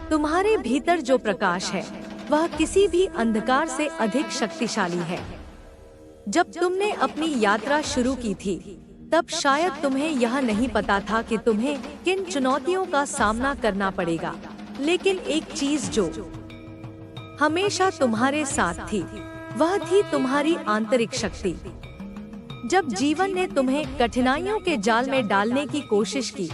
तुम्हारे भीतर जो प्रकाश है वह किसी भी अंधकार से अधिक शक्तिशाली है। जब तुमने अपनी यात्रा शुरू की थी तब शायद तुम्हें यह नहीं पता था कि तुम्हें किन चुनौतियों का सामना करना पड़ेगा, लेकिन एक चीज जो हमेशा तुम्हारे साथ थी वह थी तुम्हारी आंतरिक शक्ति। जब जीवन ने तुम्हें कठिनाइयों के जाल में डालने की कोशिश की,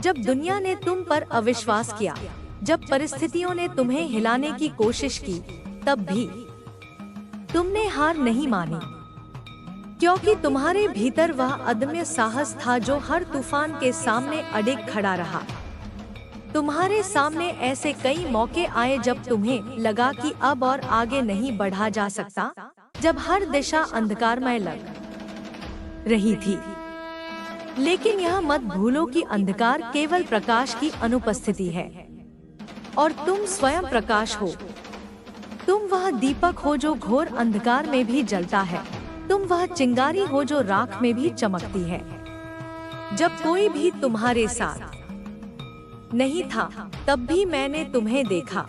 जब दुनिया ने तुम पर अविश्वास किया, जब परिस्थितियों ने तुम्हें हिलाने की कोशिश की, तब भी तुमने हार नहीं मानी, क्योंकि तुम्हारे भीतर वह अदम्य साहस था जो हर तूफान के सामने अडिग खड़ा रहा। तुम्हारे सामने ऐसे कई मौके आए जब तुम्हें लगा कि अब और आगे नहीं बढ़ा जा सकता, जब हर दिशा अंधकारमय लग रही थी। लेकिन यह मत भूलो कि अंधकार केवल प्रकाश की अनुपस्थिति है और तुम स्वयं प्रकाश हो। तुम वह दीपक हो जो घोर अंधकार में भी जलता है। तुम वह चिंगारी हो जो राख में भी चमकती है। जब कोई भी तुम्हारे साथ नहीं था तब भी मैंने तुम्हें देखा।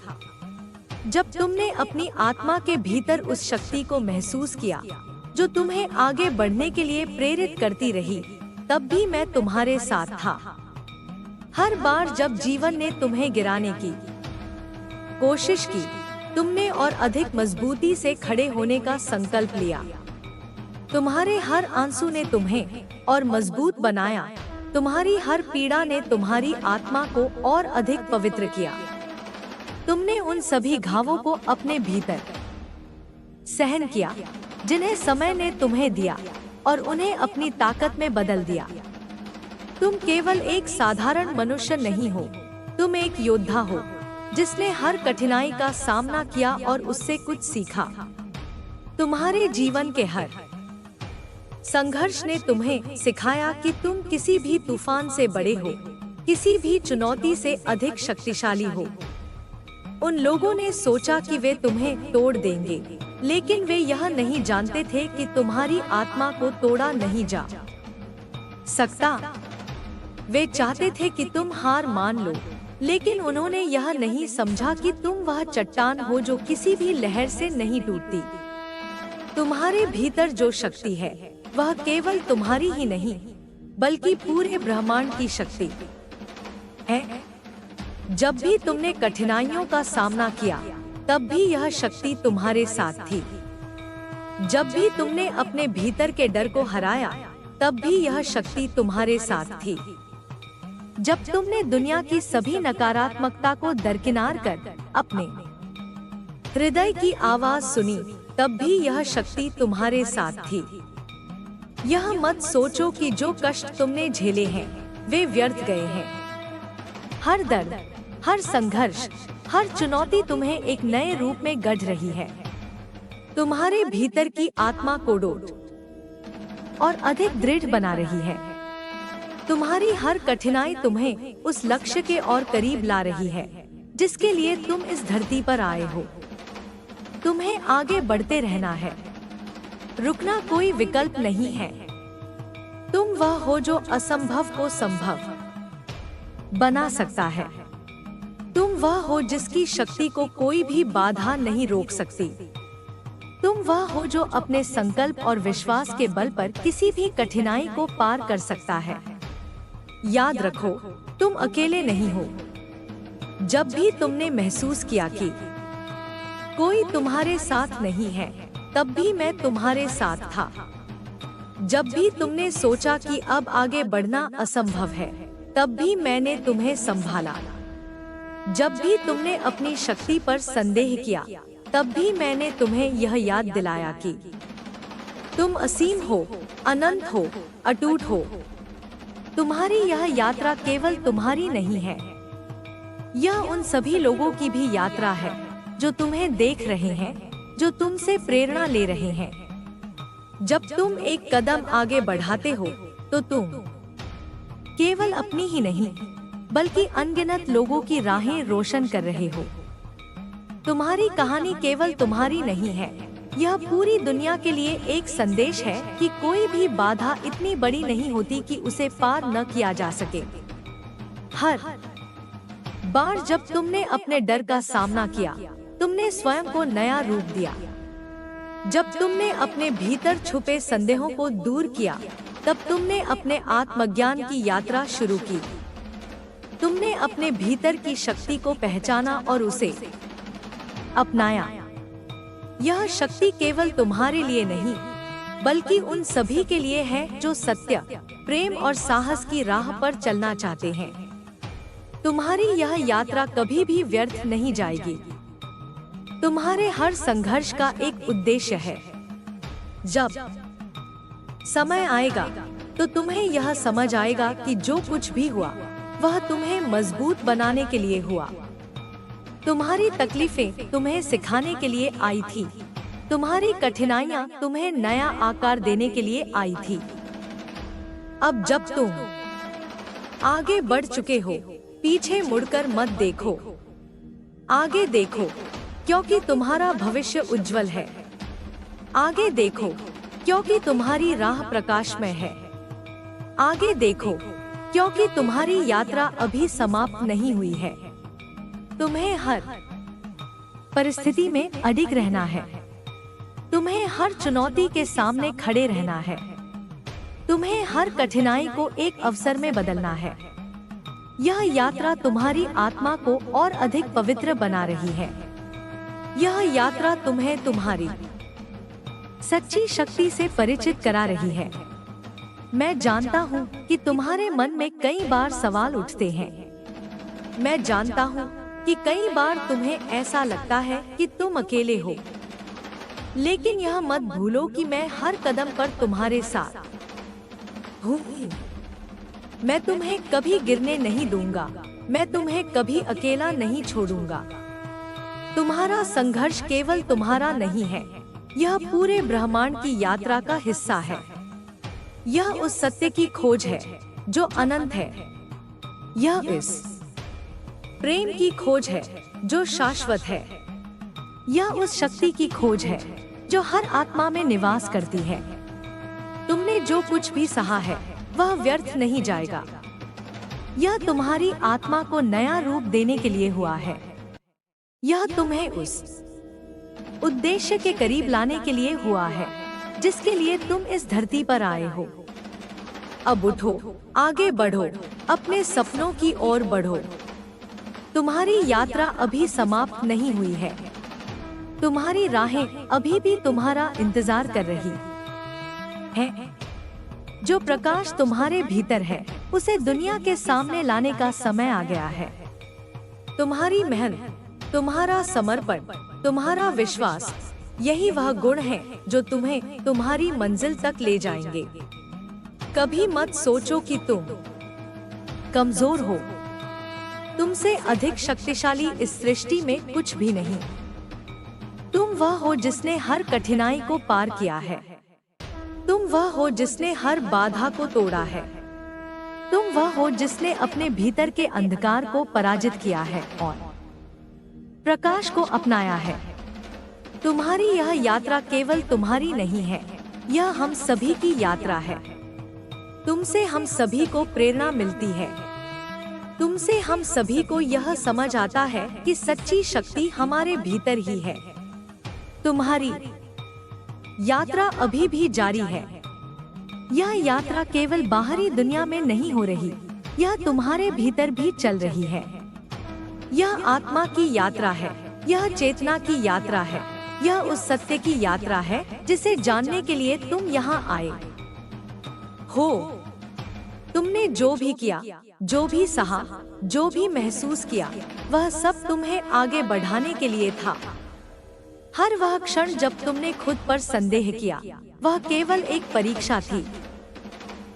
जब तुमने अपनी आत्मा के भीतर उस शक्ति को महसूस किया जो तुम्हें आगे बढ़ने के लिए प्रेरित करती रही, तब भी मैं तुम्हारे साथ था। हर बार जब जीवन ने तुम्हें गिराने की कोशिश की, तुमने और अधिक मजबूती से खड़े होने का संकल्प लिया। तुम्हारे हर आंसू ने तुम्हें और मजबूत बनाया। तुम्हारी हर पीड़ा ने तुम्हारी आत्मा को और अधिक पवित्र किया। तुमने उन सभी घावों को अपने भीतर सहन किया जिन्हें समय ने तुम्हें दिया और उन्हें अपनी ताकत में बदल दिया। तुम केवल एक साधारण मनुष्य नहीं हो, तुम एक योद्धा हो जिसने हर कठिनाई का सामना किया और उससे कुछ सीखा। तुम्हारे जीवन के हर संघर्ष ने तुम्हें सिखाया कि तुम किसी भी तूफान से बड़े हो, किसी भी चुनौती से अधिक शक्तिशाली हो। उन लोगों ने सोचा कि वे तुम्हें तोड़ देंगे, लेकिन वे यह नहीं जानते थे कि तुम्हारी आत्मा को तोड़ा नहीं जा सकता। वे चाहते थे कि तुम हार मान लो, लेकिन उन्होंने यह नहीं समझा कि तुम वह चट्टान हो जो किसी भी लहर से नहीं टूटती। तुम्हारे भीतर जो शक्ति है वह केवल तुम्हारी ही नहीं बल्कि पूरे ब्रह्मांड की शक्ति है। जब भी तुमने कठिनाइयों का सामना किया तब भी यह शक्ति तुम्हारे साथ थी। जब भी तुमने अपने भीतर के डर को हराया तब भी यह शक्ति तुम्हारे साथ थी। जब तुमने दुनिया की सभी नकारात्मकता को दरकिनार कर अपने हृदय की आवाज सुनी, तब भी यह शक्ति तुम्हारे साथ थी। यह मत सोचो कि जो कष्ट तुमने झेले हैं वे व्यर्थ गए हैं। हर दर्द, हर संघर्ष, हर चुनौती तुम्हें एक नए रूप में गढ़ रही है। तुम्हारे भीतर की आत्मा को डोट और अधिक दृढ़ बना रही है। तुम्हारी हर कठिनाई तुम्हें उस लक्ष्य के और करीब ला रही है जिसके लिए तुम इस धरती पर आए हो। तुम्हें आगे बढ़ते रहना है, रुकना कोई विकल्प नहीं है। तुम वह हो जो असंभव को संभव बना सकता है। तुम वह हो जिसकी शक्ति को कोई भी बाधा नहीं रोक सकती। तुम वह हो जो अपने संकल्प और विश्वास के बल पर किसी भी कठिनाई को पार कर सकता है। याद रखो, तुम अकेले नहीं हो। जब भी तुमने महसूस किया कि कोई तुम्हारे साथ नहीं है, तब भी मैं तुम्हारे साथ था। जब भी तुमने सोचा कि अब आगे बढ़ना असंभव है, तब भी मैंने तुम्हें संभाला। जब भी तुमने अपनी शक्ति पर संदेह किया, तब भी मैंने तुम्हें यह याद दिलाया कि तुम असीम हो, अनंत हो, अटूट हो। तुम्हारी यह यात्रा केवल तुम्हारी नहीं है, यह उन सभी लोगों की भी यात्रा है जो तुम्हें देख रहे हैं, जो तुमसे प्रेरणा ले रहे हैं। जब तुम एक कदम आगे बढ़ाते हो तो तुम केवल अपनी ही नहीं बल्कि अनगिनत लोगों की राहें रोशन कर रहे हो। तुम्हारी कहानी केवल तुम्हारी नहीं है, यह पूरी दुनिया के लिए एक संदेश है कि कोई भी बाधा इतनी बड़ी नहीं होती कि उसे पार न किया जा सके। हर बार जब तुमने अपने डर का सामना किया, तुमने स्वयं को नया रूप दिया। जब तुमने अपने भीतर छुपे संदेहों को दूर किया, तब तुमने अपने आत्मज्ञान की यात्रा शुरू की। तुमने अपने भीतर की शक्ति को पहचाना और उसे अपनाया। यह शक्ति केवल तुम्हारे लिए नहीं, बल्कि उन सभी के लिए है जो सत्य, प्रेम और साहस की राह पर चलना चाहते हैं। तुम्हारी यह यात्रा कभी भी व्यर्थ नहीं जाएगी। तुम्हारे हर संघर्ष का एक उद्देश्य है। जब समय आएगा तो तुम्हें यह समझ आएगा कि जो कुछ भी हुआ वह तुम्हें मजबूत बनाने के लिए हुआ। तुम्हारी तकलीफें तुम्हें सिखाने के लिए आई थी। तुम्हारी कठिनाइयां तुम्हें नया आकार देने के लिए आई थी। अब जब तुम आगे बढ़ चुके हो, पीछे मुड़कर मत देखो, आगे देखो, क्योंकि तुम्हारा भविष्य उज्जवल है। आगे देखो, क्योंकि तुम्हारी राह प्रकाशमय है। आगे देखो, क्योंकि तुम्हारी यात्रा अभी समाप्त नहीं हुई है। तुम्हें हर परिस्थिति में अडिग रहना है। तुम्हें हर चुनौती के सामने खड़े रहना है। तुम्हें हर कठिनाई को एक अवसर में बदलना है। यह यात्रा तुम्हारी आत्मा को और अधिक पवित्र बना रही है। यह यात्रा तुम्हें तुम्हारी सच्ची शक्ति से परिचित करा रही है। मैं जानता हूँ कि तुम्हारे मन में कई बार सवाल उठते हैं। मैं जानता हूँ कि कई बार तुम्हें ऐसा लगता है कि तुम अकेले हो, लेकिन यह मत भूलो कि मैं हर कदम पर तुम्हारे साथ हूँ। मैं तुम्हें कभी गिरने नहीं दूंगा। मैं तुम्हें कभी अकेला नहीं छोड़ूंगा। तुम्हारा संघर्ष केवल तुम्हारा नहीं है, यह पूरे ब्रह्मांड की यात्रा का हिस्सा है। यह उस सत्य की खोज है जो अनंत है। यह इस प्रेम की खोज है जो शाश्वत है। यह उस शक्ति की खोज है जो हर आत्मा में निवास करती है। तुमने जो कुछ भी सहा है वह व्यर्थ नहीं जाएगा। यह तुम्हारी आत्मा को नया रूप देने के लिए हुआ है। यह तुम्हें उस उद्देश्य के करीब लाने के लिए हुआ है जिसके लिए तुम इस धरती पर आए हो। अब उठो, आगे बढ़ो, अपने सपनों की ओर बढ़ो। तुम्हारी यात्रा अभी समाप्त नहीं हुई है। तुम्हारी राहें अभी भी तुम्हारा इंतजार कर रही हैं। जो प्रकाश तुम्हारे भीतर है, उसे दुनिया के सामने लाने का समय आ गया है। तुम्हारी मेहनत, तुम्हारा समर्पण, तुम्हारा विश्वास, यही वह गुण है जो तुम्हें तुम्हारी मंजिल तक ले जाएंगे। कभी मत सोचो कि तुम कमजोर हो। तुमसे अधिक शक्तिशाली इस सृष्टि में कुछ भी नहीं। तुम वह हो जिसने हर कठिनाई को पार किया है। तुम वह हो जिसने हर बाधा को तोड़ा है। तुम वह हो जिसने अपने भीतर के अंधकार को पराजित किया है और प्रकाश को अपनाया है। तुम्हारी यह यात्रा केवल तुम्हारी नहीं है, यह हम सभी की यात्रा है। तुमसे हम सभी को प्रेरणा मिलती है। तुमसे हम सभी को यह समझ आता है कि सच्ची शक्ति हमारे भीतर ही है। तुम्हारी यात्रा अभी भी जारी है। यह यात्रा केवल बाहरी दुनिया में नहीं हो रही, यह तुम्हारे भीतर भी चल रही है। यह आत्मा की यात्रा है, यह चेतना की यात्रा है, यह उस सत्य की यात्रा है जिसे जानने के लिए तुम यहाँ आए हो। तुमने जो भी किया, जो भी सहा, जो भी महसूस किया, वह सब तुम्हें आगे बढ़ाने के लिए था। हर वह क्षण जब तुमने खुद पर संदेह किया, वह केवल एक परीक्षा थी।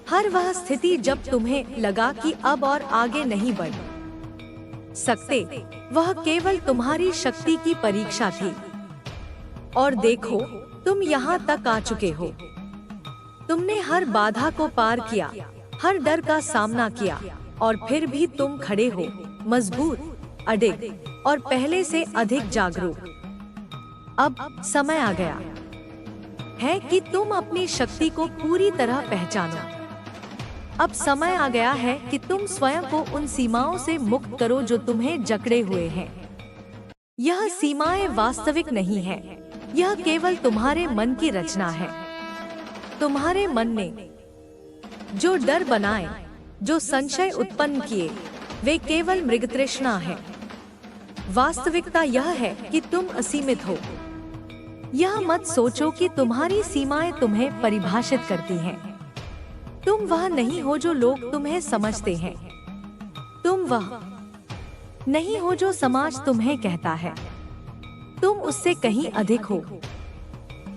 हर वह स्थिति जब तुम्हें लगा कि अब और आगे नहीं बढ़ सकते, वह केवल तुम्हारी शक्ति की परीक्षा थी। और देखो, तुम यहाँ तक आ चुके हो। तुमने हर बाधा को पार किया, हर डर का सामना किया, और फिर भी तुम खड़े हो, मजबूत, अडिग और पहले से अधिक जागरूक। अब समय आ गया है कि तुम अपनी शक्ति को पूरी तरह पहचानो। अब समय आ गया है कि तुम स्वयं को उन सीमाओं से मुक्त करो जो तुम्हें जकड़े हुए हैं। यह सीमाएं वास्तविक नहीं है, यह केवल तुम्हारे मन की रचना है। तुम्हारे मन ने जो डर बनाए, जो संशय उत्पन्न किए, वे केवल मृगतृष्णा है। वास्तविकता यह है कि तुम असीमित हो। यह मत सोचो कि तुम्हारी सीमाएं तुम्हें परिभाषित करती हैं। तुम वह नहीं हो जो लोग तुम्हें समझते हैं। तुम वह नहीं हो जो समाज तुम्हें कहता है। तुम उससे कहीं अधिक हो।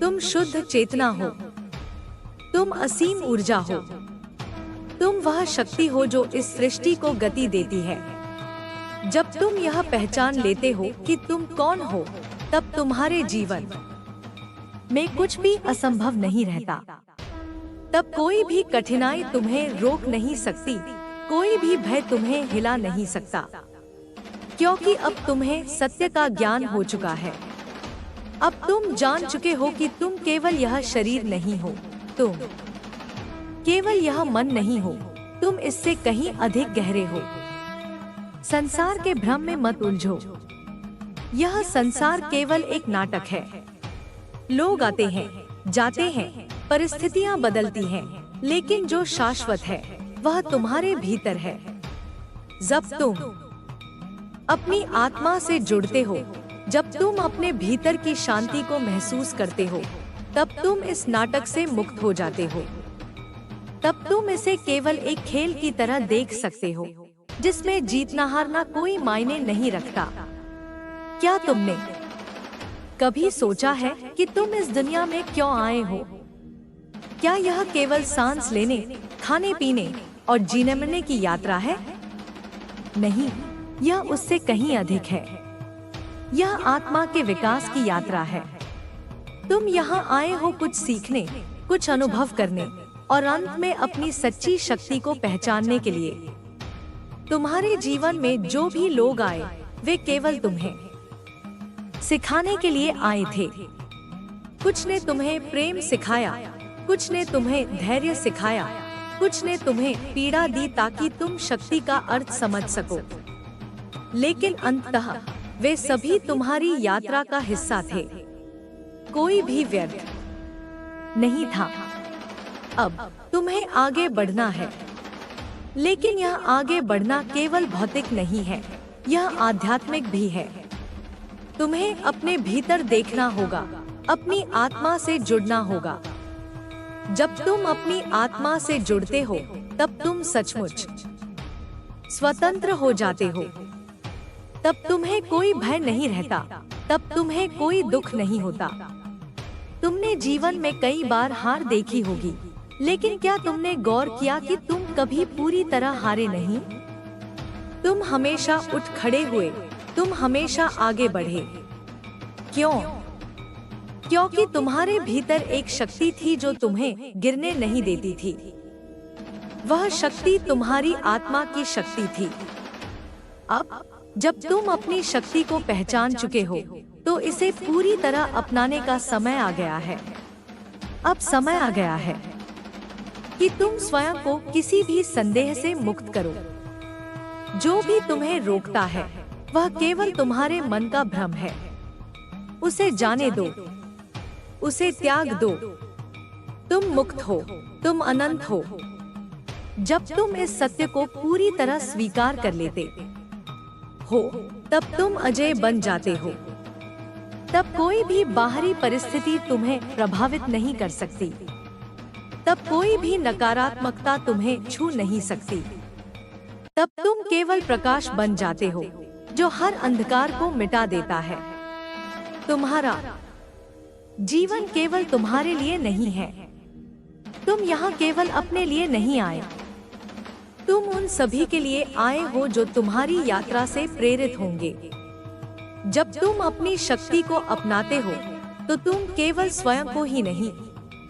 तुम शुद्ध चेतना हो। तुम असीम ऊर्जा हो। तुम वह शक्ति हो जो इस सृष्टि को गति देती है। जब तुम यह पहचान लेते हो कि तुम कौन हो, तब तुम्हारे जीवन में कुछ भी असंभव नहीं रहता। तब कोई भी कठिनाई तुम्हें रोक नहीं सकती, कोई भी भय तुम्हें हिला नहीं सकता, क्योंकि अब तुम्हें सत्य का ज्ञान हो चुका है। अब तुम जान चुके हो कि तुम केवल यह शरीर नहीं हो, तुम केवल यह मन नहीं हो, तुम इससे कहीं अधिक गहरे हो। संसार के भ्रम में मत उलझो। यह संसार केवल एक नाटक है। लोग आते हैं, जाते हैं, परिस्थितियां बदलती हैं, लेकिन जो शाश्वत है वह तुम्हारे भीतर है। जब तुम अपनी आत्मा से जुड़ते हो, जब तुम अपने भीतर की शांति को महसूस करते हो, तब तुम इस नाटक से मुक्त हो जाते हो। तब तुम इसे केवल एक खेल की तरह देख सकते हो, जिसमें जीतना हारना कोई मायने नहीं रखता। क्या तुमने कभी सोचा है कि तुम इस दुनिया में क्यों आए हो? क्या यह केवल सांस लेने, खाने पीने और जीने मरने की यात्रा है? नहीं, यह उससे कहीं अधिक है। यह आत्मा के विकास की यात्रा है। तुम यहाँ आए हो कुछ सीखने, कुछ अनुभव करने और अंत में अपनी सच्ची शक्ति को पहचानने के लिए। तुम्हारे जीवन में जो भी लोग आए, वे केवल तुम्हें सिखाने के लिए आए थे। कुछ ने तुम्हें प्रेम सिखाया, कुछ ने तुम्हें धैर्य सिखाया, कुछ ने तुम्हें पीड़ा दी ताकि तुम शक्ति का अर्थ समझ सको। लेकिन अंततः वे सभी तुम्हारी यात्रा का हिस्सा थे। कोई भी व्यर्थ नहीं था। अब तुम्हें आगे बढ़ना है, लेकिन यह आगे बढ़ना केवल भौतिक नहीं है, यह आध्यात्मिक भी है। तुम्हें अपने भीतर देखना होगा, अपनी आत्मा से जुड़ना होगा। जब तुम अपनी आत्मा से जुड़ते हो, तब तुम सचमुच स्वतंत्र हो जाते हो। तब तुम्हें कोई भय नहीं रहता, तब तुम्हें कोई दुख नहीं होता। तुमने जीवन में कई बार हार देखी होगी, लेकिन क्या तुमने गौर किया कि तुम कभी पूरी तरह हारे नहीं? तुम हमेशा उठ खड़े हुए, तुम हमेशा आगे बढ़े। क्यों? क्योंकि तुम्हारे भीतर एक शक्ति थी जो तुम्हें गिरने नहीं देती थी। वह शक्ति तुम्हारी आत्मा की शक्ति थी। अब जब तुम अपनी शक्ति को पहचान चुके हो, तो इसे पूरी तरह अपनाने का समय आ गया है। अब समय आ गया है कि तुम स्वयं को किसी भी संदेह से मुक्त करो। जो भी तुम्हें रोकता है, वह केवल तुम्हारे मन का भ्रम है। उसे जाने दो, उसे त्याग दो। तुम मुक्त हो, तुम अनंत हो। जब तुम इस सत्य को पूरी तरह स्वीकार कर लेते हो, तब तुम अजय बन जाते हो। तब कोई भी बाहरी परिस्थिति तुम्हें प्रभावित नहीं कर सकती। तब कोई भी नकारात्मकता तुम्हें छू नहीं सकती। तब तुम केवल प्रकाश बन जाते हो, जो हर अंधकार को मिटा देता है। तुम्हारा जीवन केवल तुम्हारे लिए नहीं है। तुम यहाँ केवल अपने लिए नहीं आए। तुम उन सभी के लिए आए हो जो तुम्हारी यात्रा से प्रेरित होंगे। जब तुम अपनी शक्ति को अपनाते हो, तो तुम केवल स्वयं को ही नहीं,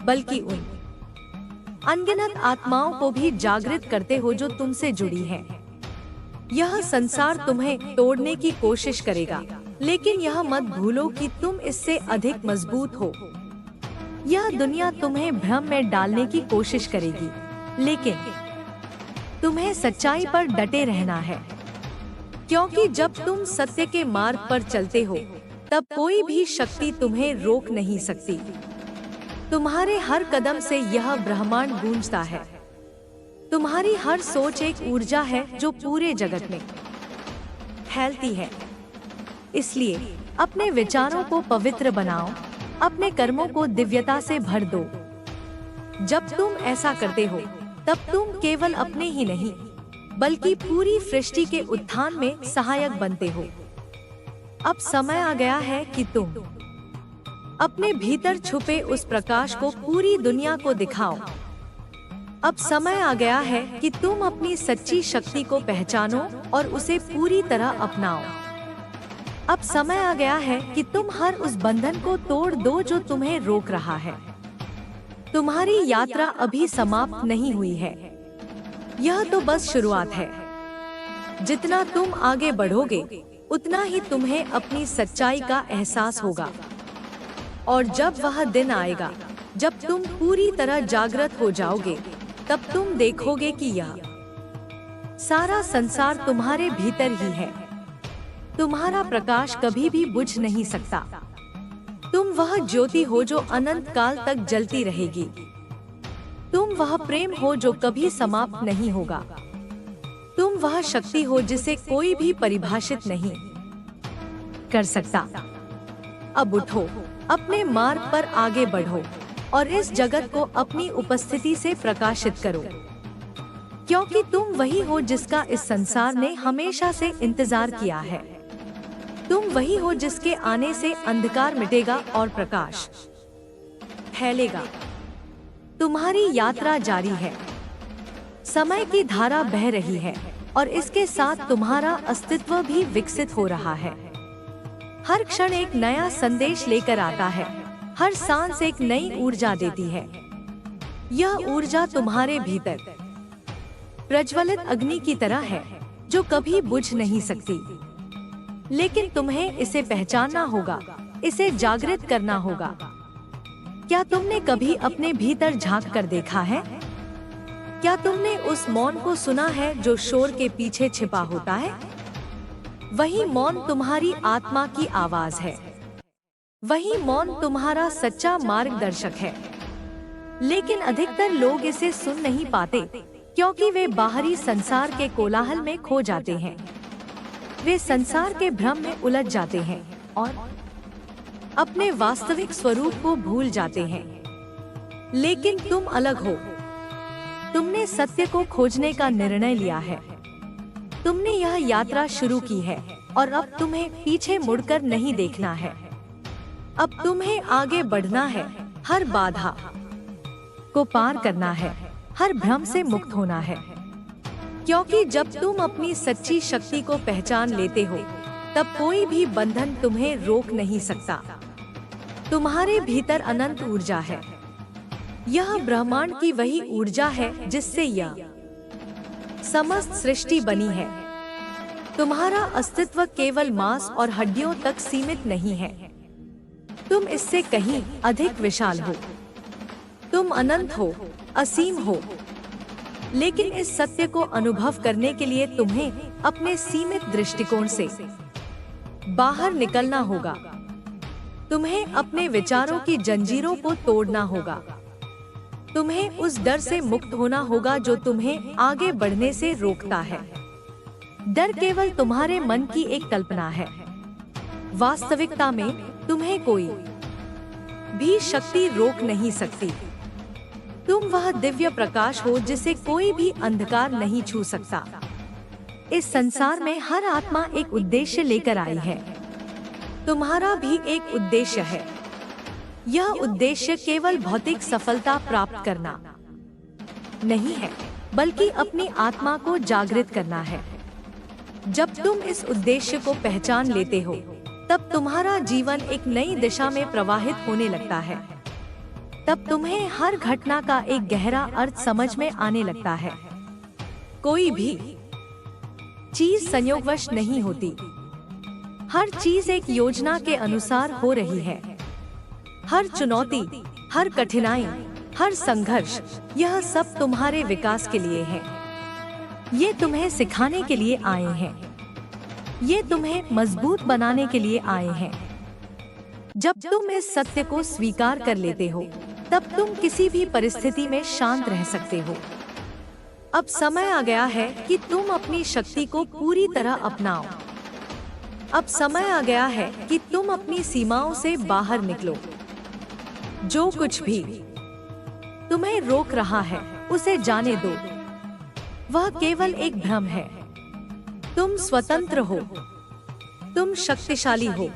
बल्कि उन अनगिनत आत्माओं को भी जागृत करते हो जो तुमसे जुड़ी हैं। यह संसार तुम्हें तोड़ने की कोशिश करेगा, लेकिन यह मत भूलो कि तुम इससे अधिक मजबूत हो। यह दुनिया तुम्हें भ्रम में डालने की कोशिश करेगी, लेकिन तुम्हें सच्चाई पर डटे रहना है, क्योंकि जब तुम सत्य के मार्ग पर चलते हो तब कोई भी शक्ति तुम्हें रोक नहीं सकती। तुम्हारे हर कदम से यह ब्रह्मांड गूंजता है। तुम्हारी हर सोच एक ऊर्जा है जो पूरे जगत में फैलती है। इसलिए अपने विचारों को पवित्र बनाओ, अपने कर्मों को दिव्यता से भर दो। जब तुम ऐसा करते हो तब तुम केवल अपने ही नहीं बल्कि पूरी सृष्टि के उत्थान में सहायक बनते हो। अब समय आ गया है कि तुम अपने भीतर छुपे उस प्रकाश को पूरी दुनिया को दिखाओ। अब समय आ गया है कि तुम अपनी सच्ची शक्ति को पहचानो और उसे पूरी तरह अपनाओ। अब समय आ गया है कि तुम हर उस बंधन को तोड़ दो जो तुम्हें रोक रहा है। तुम्हारी यात्रा अभी समाप्त नहीं हुई है, यह तो बस शुरुआत है। जितना तुम आगे बढ़ोगे उतना ही तुम्हें अपनी सच्चाई का एहसास होगा। और जब वह दिन आएगा जब तुम पूरी तरह जागृत हो जाओगे, तब तुम देखोगे कि यह सारा संसार तुम्हारे भीतर ही है। तुम्हारा प्रकाश कभी भी बुझ नहीं सकता। तुम वह ज्योति हो जो अनंत काल तक जलती रहेगी। तुम वह प्रेम हो जो कभी समाप्त नहीं होगा। तुम वह शक्ति हो जिसे कोई भी परिभाषित नहीं कर सकता। अब उठो, अपने मार्ग पर आगे बढ़ो और इस जगत को अपनी उपस्थिति से प्रकाशित करो, क्योंकि तुम वही हो जिसका इस संसार ने हमेशा से इंतजार किया है। तुम वही हो जिसके आने से अंधकार मिटेगा और प्रकाश फैलेगा। तुम्हारी यात्रा जारी है। समय की धारा बह रही है और इसके साथ तुम्हारा अस्तित्व भी विकसित हो रहा है। हर क्षण एक नया संदेश लेकर आता है। हर सांस एक नई ऊर्जा देती है। यह ऊर्जा तुम्हारे भीतर प्रज्वलित अग्नि की तरह है जो कभी बुझ नहीं सकती। लेकिन तुम्हें इसे पहचानना होगा, इसे जागृत करना होगा। क्या तुमने कभी अपने भीतर झांक कर देखा है? क्या तुमने उस मौन को सुना है जो शोर के पीछे छिपा होता है? वही मौन तुम्हारी आत्मा की आवाज है। वही मौन तुम्हारा सच्चा मार्गदर्शक है। लेकिन अधिकतर लोग इसे सुन नहीं पाते, क्योंकि वे बाहरी संसार के कोलाहल में खो जाते हैं। वे संसार के भ्रम में उलझ जाते हैं और अपने वास्तविक स्वरूप को भूल जाते हैं। लेकिन तुम अलग हो। तुमने सत्य को खोजने का निर्णय लिया है। तुमने यह यात्रा शुरू की है और अब तुम्हें पीछे मुड़कर नहीं देखना है। अब तुम्हें आगे बढ़ना है, हर बाधा को पार करना है, हर भ्रम से मुक्त होना है। क्योंकि जब तुम अपनी सच्ची शक्ति को पहचान लेते हो, तब कोई भी बंधन तुम्हें रोक नहीं सकता। तुम्हारे भीतर अनंत ऊर्जा है। यह ब्रह्मांड की वही ऊर्जा है जिससे यह समस्त सृष्टि बनी है। तुम्हारा अस्तित्व केवल मांस और हड्डियों तक सीमित नहीं है। तुम इससे कहीं अधिक विशाल हो। तुम अनंत हो, असीम हो। लेकिन इस सत्य को अनुभव करने के लिए तुम्हें अपने सीमित दृष्टिकोण से बाहर निकलना होगा। तुम्हें अपने विचारों की जंजीरों को तोड़ना होगा। तुम्हें उस डर से मुक्त होना होगा जो तुम्हें आगे बढ़ने से रोकता है। डर केवल तुम्हारे मन की एक कल्पना है। वास्तविकता में तुम्हें कोई भी शक्ति रोक नहीं सकती। तुम वह दिव्य प्रकाश हो जिसे कोई भी अंधकार नहीं छू सकता। इस संसार में हर आत्मा एक उद्देश्य लेकर आई है। तुम्हारा भी एक उद्देश्य है। यह उद्देश्य केवल भौतिक सफलता प्राप्त करना नहीं है, बल्कि अपनी आत्मा को जागृत करना है। जब तुम इस उद्देश्य को पहचान लेते हो, तब तुम्हारा जीवन एक नई दिशा में प्रवाहित होने लगता है। तब तुम्हें हर घटना का एक गहरा अर्थ समझ में आने लगता है। कोई भी चीज संयोगवश नहीं होती। हर चीज एक योजना के अनुसार हो रही है। हर चुनौती, हर कठिनाई, हर संघर्ष, यह सब तुम्हारे विकास के लिए है। ये तुम्हें सिखाने के लिए आए हैं। ये तुम्हें मजबूत बनाने के लिए आए हैं। जब तुम इस सत्य को स्वीकार कर लेते हो, तब तुम किसी भी परिस्थिति में शांत रह सकते हो। अब समय आ गया है कि तुम अपनी शक्ति को पूरी तरह अपनाओ। अब समय आ गया है कि तुम अपनी सीमाओं से बाहर निकलो। जो कुछ भी तुम्हें रोक रहा है, उसे जाने दो। वह केवल एक भ्रम है। तुम स्वतंत्र हो। तुम शक्तिशाली हो।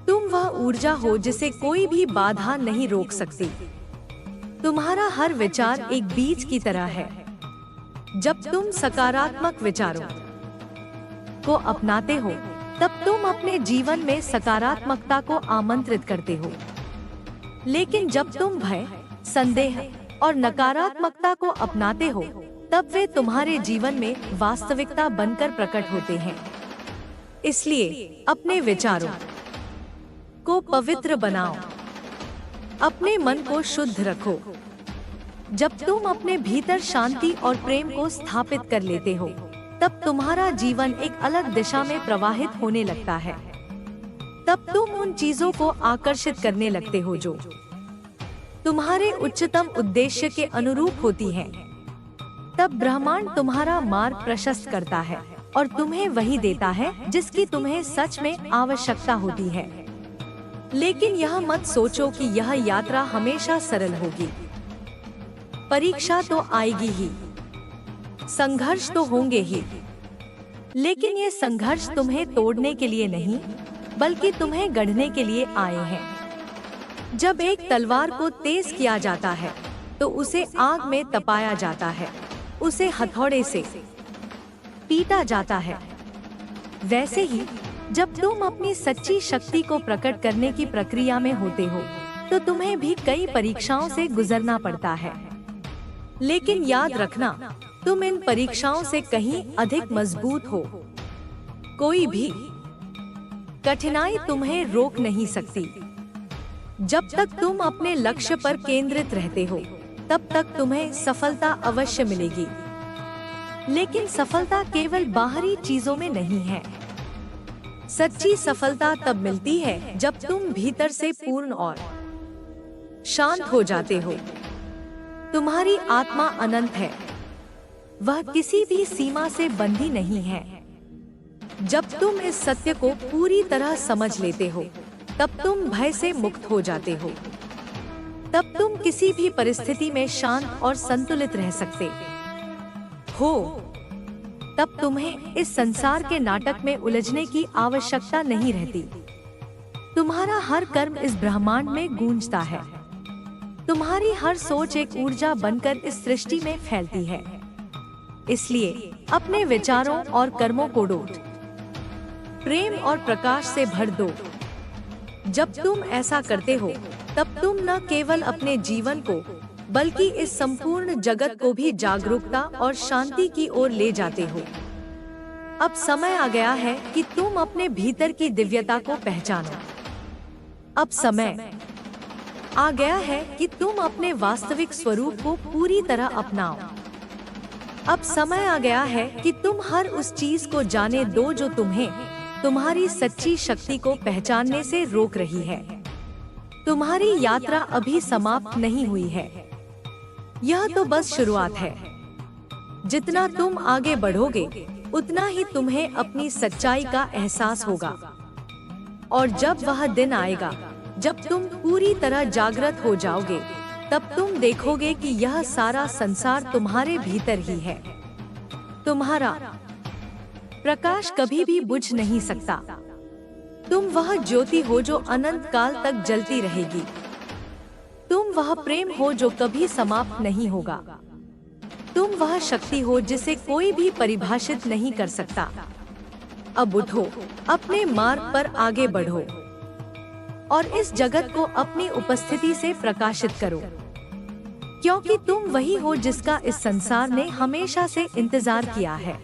तुम वह ऊर्जा हो जिसे कोई भी बाधा नहीं रोक सकती। तुम्हारा हर विचार एक बीज की तरह है। जब तुम सकारात्मक विचारों को अपनाते हो, तब तुम अपने जीवन में सकारात्मकता को आमंत्रित करते हो। लेकिन जब तुम भय, संदेह और नकारात्मकता को अपनाते हो, तब वे तुम्हारे जीवन में वास्तविकता बनकर प्रकट होते हैं। इसलिए अपने विचारों को पवित्र बनाओ। अपने मन को शुद्ध रखो। जब तुम अपने भीतर शांति और प्रेम को स्थापित कर लेते हो, तब तुम्हारा जीवन एक अलग दिशा में प्रवाहित होने लगता है। तब तुम उन चीजों को आकर्षित करने लगते हो जो तुम्हारे उच्चतम उद्देश्य के अनुरूप होती हैं। तब ब्रह्मांड तुम्हारा मार्ग प्रशस्त करता है और तुम्हें वही देता है जिसकी तुम्हें सच में आवश्यकता होती है। लेकिन यह मत सोचो कि यह यात्रा हमेशा सरल होगी। परीक्षा तो आएगी ही, संघर्ष तो होंगे ही, लेकिन ये संघर्ष तुम्हें तोड़ने के लिए नहीं, बल्कि तुम्हें गढ़ने के लिए आए हैं। जब एक तलवार को तेज किया जाता है, तो उसे आग में तपाया जाता है, उसे हथौड़े से पीटा जाता है। वैसे ही जब तुम अपनी सच्ची शक्ति को प्रकट करने की प्रक्रिया में होते हो, तो तुम्हें भी कई परीक्षाओं से गुजरना पड़ता है। लेकिन याद रखना, तुम इन परीक्षाओं से कहीं अधिक मजबूत हो। कोई भी कठिनाई तुम्हें रोक नहीं सकती। जब तक तुम अपने लक्ष्य पर केंद्रित रहते हो, तब तक तुम्हें सफलता अवश्य मिलेगी। लेकिन सफलता केवल बाहरी चीजों में नहीं है। सच्ची सफलता तब मिलती है जब तुम भीतर से पूर्ण और शांत हो जाते हो। तुम्हारी आत्मा अनंत है। वह किसी भी सीमा से बंधी नहीं है। जब तुम इस सत्य को पूरी तरह समझ लेते हो, तब तुम भय से मुक्त हो जाते हो। तब तुम किसी भी परिस्थिति में शांत और संतुलित रह सकते हो। तब तुम्हें इस संसार के नाटक में उलझने की आवश्यकता नहीं रहती। तुम्हारा हर कर्म इस ब्रह्मांड में गूंजता है। तुम्हारी हर सोच एक ऊर्जा बनकर इस सृष्टि में फैलती है। इसलिए अपने विचारों और कर्मों को डोट, प्रेम और प्रकाश से भर दो। जब तुम ऐसा करते हो, तब तुम न केवल अपने जीवन को, बल्कि इस संपूर्ण जगत को भी जागरूकता और शांति की ओर ले जाते हो। अब समय आ गया है कि तुम अपने भीतर की दिव्यता को पहचानो। अब समय आ गया है कि तुम अपने वास्तविक स्वरूप को पूरी तरह अपनाओ। अब समय आ गया है कि तुम हर उस चीज को जाने दो जो तुम्हें तुम्हारी सच्ची शक्ति को पहचानने से रोक रही है। तुम्हारी यात्रा अभी समाप्त नहीं हुई है। यह तो बस शुरुआत है। जितना तुम आगे बढ़ोगे, उतना ही तुम्हें अपनी सच्चाई का एहसास होगा। और जब वह दिन आएगा जब तुम पूरी तरह जागृत हो जाओगे, तब तुम देखोगे कि यह सारा संसार तुम्हारे भीतर ही है। तुम्हारा प्रकाश कभी भी बुझ नहीं सकता। तुम वह ज्योति हो जो अनंत काल तक जलती रहेगी। तुम वह प्रेम हो जो कभी समाप्त नहीं होगा। तुम वह शक्ति हो जिसे कोई भी परिभाषित नहीं कर सकता। अब उठो, अपने मार्ग पर आगे बढ़ो और इस जगत को अपनी उपस्थिति से प्रकाशित करो, क्योंकि तुम वही हो जिसका इस संसार ने हमेशा से इंतजार किया है।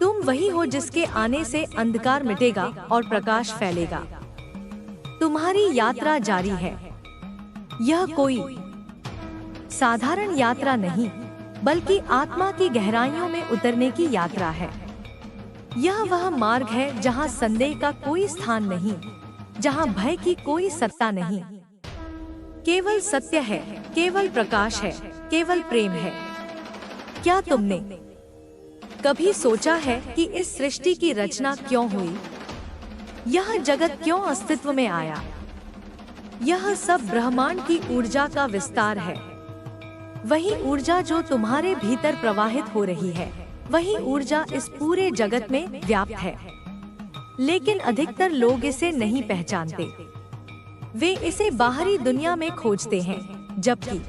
तुम वही हो जिसके आने से अंधकार मिटेगा और प्रकाश फैलेगा। तुम्हारी यात्रा जारी है। यह कोई साधारण यात्रा नहीं, बल्कि आत्मा की गहराइयों में उतरने की यात्रा है। यह वह मार्ग है जहाँ संदेह का कोई स्थान नहीं, जहाँ भय की कोई सत्ता नहीं। केवल सत्य है, केवल प्रकाश है, केवल प्रेम है। क्या तुमने कभी सोचा है कि इस सृष्टि की रचना क्यों हुई? यह जगत क्यों अस्तित्व में आया? यह सब ब्रह्मांड की ऊर्जा का विस्तार है। वही ऊर्जा जो तुम्हारे भीतर प्रवाहित हो रही है, वही ऊर्जा इस पूरे जगत में व्याप्त है। लेकिन अधिकतर लोग इसे नहीं पहचानते। वे इसे बाहरी दुनिया में खोजते हैं, जबकि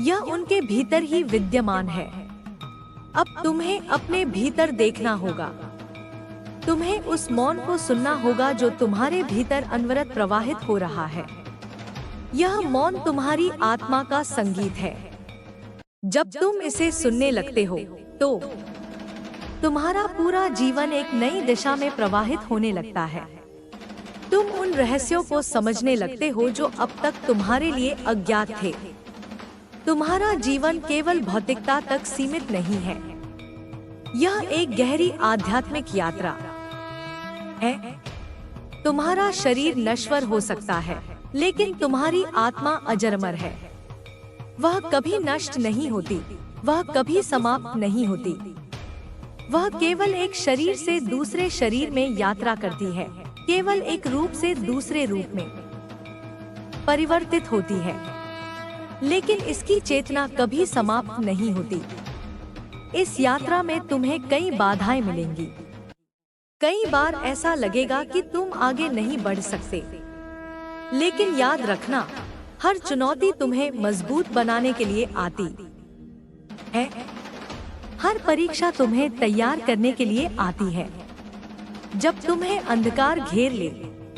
यह उनके भीतर ही विद्यमान है। अब तुम्हें अपने भीतर देखना होगा। तुम्हें उस मौन को सुनना होगा जो तुम्हारे भीतर अनवरत प्रवाहित हो रहा है। यह मौन तुम्हारी आत्मा का संगीत है। जब तुम इसे सुनने लगते हो, तो तुम्हारा पूरा जीवन एक नई दिशा में प्रवाहित होने लगता है। तुम उन रहस्यों को समझने लगते हो जो अब तक तुम्हारे लिए अज्ञात थे। तुम्हारा जीवन केवल भौतिकता तक सीमित नहीं है। यह एक गहरी आध्यात्मिक यात्रा है। तुम्हारा शरीर नश्वर हो सकता है, लेकिन तुम्हारी आत्मा अजरमर है। वह कभी नष्ट नहीं होती, वह कभी समाप्त नहीं होती। वह केवल एक शरीर से दूसरे शरीर में यात्रा करती है, केवल एक रूप से दूसरे रूप में परिवर्तित होती है। लेकिन इसकी चेतना कभी समाप्त नहीं होती। इस यात्रा में तुम्हें कई बाधाएं मिलेंगी। कई बार ऐसा लगेगा कि तुम आगे नहीं बढ़ सकते। लेकिन याद रखना, हर चुनौती तुम्हें मजबूत बनाने के लिए आती है। हर परीक्षा तुम्हें तैयार करने के लिए आती है। जब तुम्हें अंधकार घेर ले,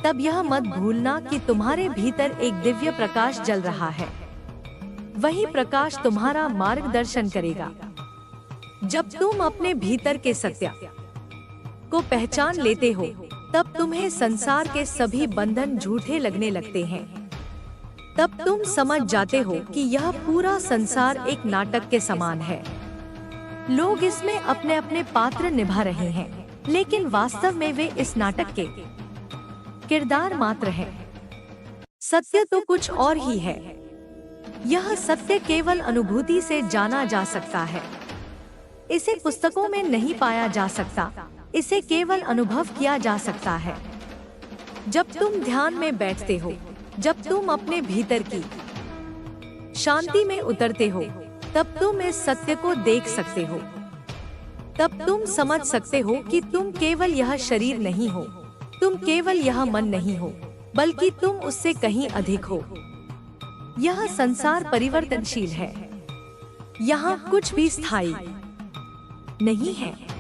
तब यह मत भूलना कि तुम्हारे भीतर एक दिव्य प्रकाश जल रहा है। वही प्रकाश तुम्हारा मार्गदर्शन करेगा। जब तुम अपने भीतर के सत्य को पहचान लेते हो, तब तुम्हें संसार के सभी बंधन झूठे लगने लगते हैं। तब तुम समझ जाते हो कि यह पूरा संसार एक नाटक के समान है। लोग इसमें अपने अपने पात्र निभा रहे हैं, लेकिन वास्तव में वे इस नाटक के किरदार मात्र हैं। सत्य तो कुछ और ही है। यह सत्य केवल अनुभूति से जाना जा सकता है। इसे पुस्तकों में नहीं पाया जा सकता, इसे केवल अनुभव किया जा सकता है। जब तुम ध्यान में बैठते हो, जब तुम अपने भीतर की शांति में उतरते हो, तब तुम इस सत्य को देख सकते हो। तब तुम समझ सकते हो कि तुम केवल यह शरीर नहीं हो, तुम केवल यह मन नहीं हो, बल्कि तुम उससे कहीं अधिक हो। यह संसार परिवर्तनशील है। यहाँ कुछ भी स्थायी नहीं है।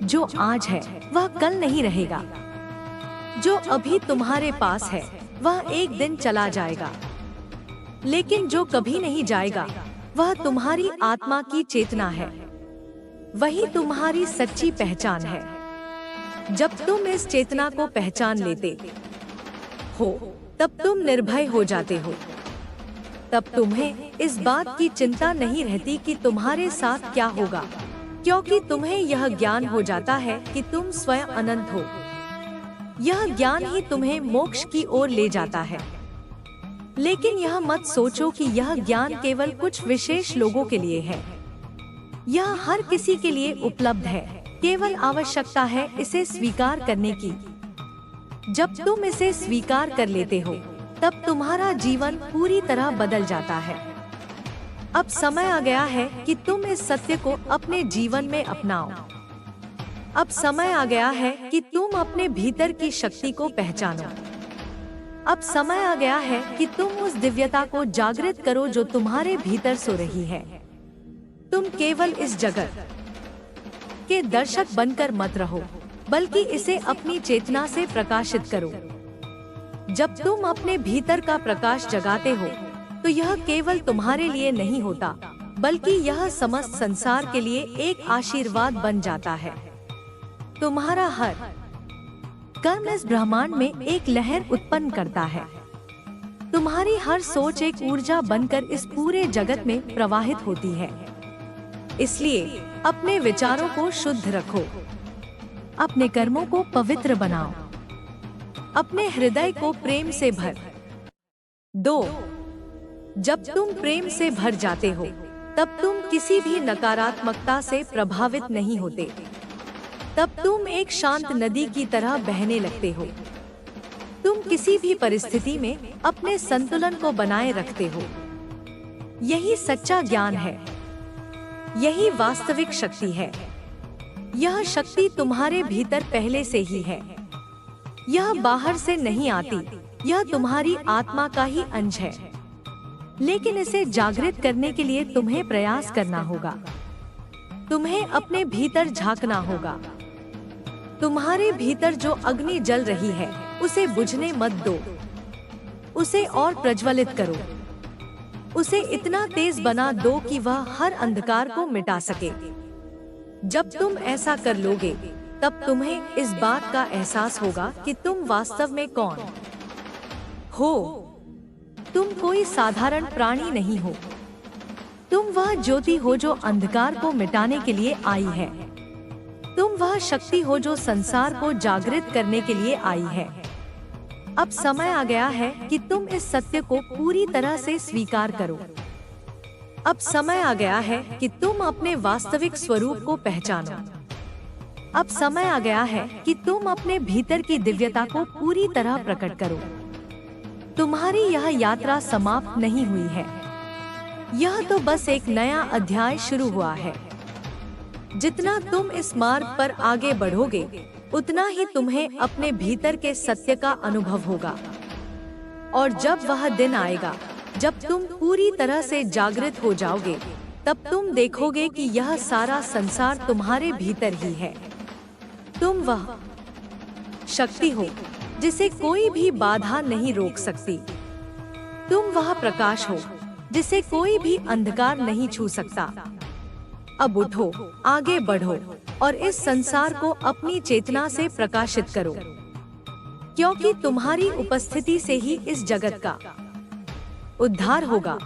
जो आज है वह कल नहीं रहेगा। जो अभी तुम्हारे पास है वह एक दिन चला जाएगा। लेकिन जो कभी नहीं जाएगा वह तुम्हारी आत्मा की चेतना है। वही तुम्हारी सच्ची पहचान है। जब तुम इस चेतना को पहचान लेते हो, तब तुम निर्भय हो जाते हो। तब तुम्हें इस बात की चिंता नहीं रहती कि तुम्हारे साथ क्या होगा, क्योंकि तुम्हें यह ज्ञान हो जाता है कि तुम स्वयं अनंत हो। यह ज्ञान ही तुम्हें मोक्ष की ओर ले जाता है। लेकिन यह मत सोचो कि यह ज्ञान केवल कुछ विशेष लोगों के लिए है। यह हर किसी के लिए उपलब्ध है। केवल आवश्यकता है इसे स्वीकार करने की। जब तुम इसे स्वीकार कर लेते हो, तब तुम्हारा जीवन पूरी तरह बदल जाता है। अब समय आ गया है कि तुम इस सत्य को अपने जीवन में अपनाओ। अब समय आ गया है कि तुम अपने भीतर की शक्ति को पहचानो। अब समय आ गया है कि तुम उस दिव्यता को जागृत करो जो तुम्हारे भीतर सो रही है। तुम केवल इस जगत के दर्शक बनकर मत रहो, बल्कि इसे अपनी चेतना से प्रकाशित करो। जब तुम अपने भीतर का प्रकाश जगाते हो, तो यह केवल तुम्हारे लिए नहीं होता, बल्कि यह समस्त संसार के लिए एक आशीर्वाद बन जाता है। तुम्हारा हर कर्म इस ब्रह्मांड में एक लहर उत्पन्न करता है। तुम्हारी हर सोच एक ऊर्जा बनकर इस पूरे जगत में प्रवाहित होती है। इसलिए अपने विचारों को शुद्ध रखो, अपने कर्मों को पवित्र बनाओ, अपने हृदय को प्रेम से भर दो। जब तुम प्रेम से भर जाते हो तब तुम किसी भी नकारात्मकता से प्रभावित नहीं होते। तब तुम एक शांत नदी की तरह बहने लगते हो। तुम किसी भी परिस्थिति में अपने संतुलन को बनाए रखते हो। यही सच्चा ज्ञान है, यही वास्तविक शक्ति है। यह शक्ति तुम्हारे भीतर पहले से ही है, यह बाहर से नहीं आती, यह तुम्हारी आत्मा का ही अंश है। लेकिन इसे जागृत करने के लिए तुम्हें प्रयास करना होगा, तुम्हें अपने भीतर झांकना होगा। तुम्हारे भीतर जो अग्नि जल रही है उसे बुझने मत दो, उसे और प्रज्वलित करो, उसे इतना तेज बना दो कि वह हर अंधकार को मिटा सके। जब तुम ऐसा कर लोगे तब तुम्हें इस बात का एहसास होगा कि तुम वास्तव में कौन हो। तुम कोई साधारण प्राणी नहीं हो, तुम वह ज्योति हो जो अंधकार को मिटाने के लिए आई है। तुम वह शक्ति हो जो संसार को जागृत करने के लिए आई है। अब समय आ गया है कि तुम इस सत्य को पूरी तरह से स्वीकार करो। अब समय आ गया है कि तुम अपने वास्तविक स्वरूप को पहचानो। अब समय आ गया है कि तुम अपने भीतर की दिव्यता को पूरी तरह प्रकट करो। तुम्हारी यह यात्रा समाप्त नहीं हुई है, यह तो बस एक नया अध्याय शुरू हुआ है। जितना तुम इस मार्ग पर आगे बढ़ोगे उतना ही तुम्हें अपने भीतर के सत्य का अनुभव होगा। और जब वह दिन आएगा जब तुम पूरी तरह से जागृत हो जाओगे तब तुम देखोगे कि यह सारा संसार तुम्हारे भीतर ही है। तुम वह शक्ति हो जिसे कोई भी बाधा नहीं रोक सकती। तुम वह प्रकाश हो जिसे कोई भी अंधकार नहीं छू सकता। अब उठो, आगे बढ़ो और इस संसार को अपनी चेतना से प्रकाशित करो, क्योंकि तुम्हारी उपस्थिति से ही इस जगत का उद्धार होगा।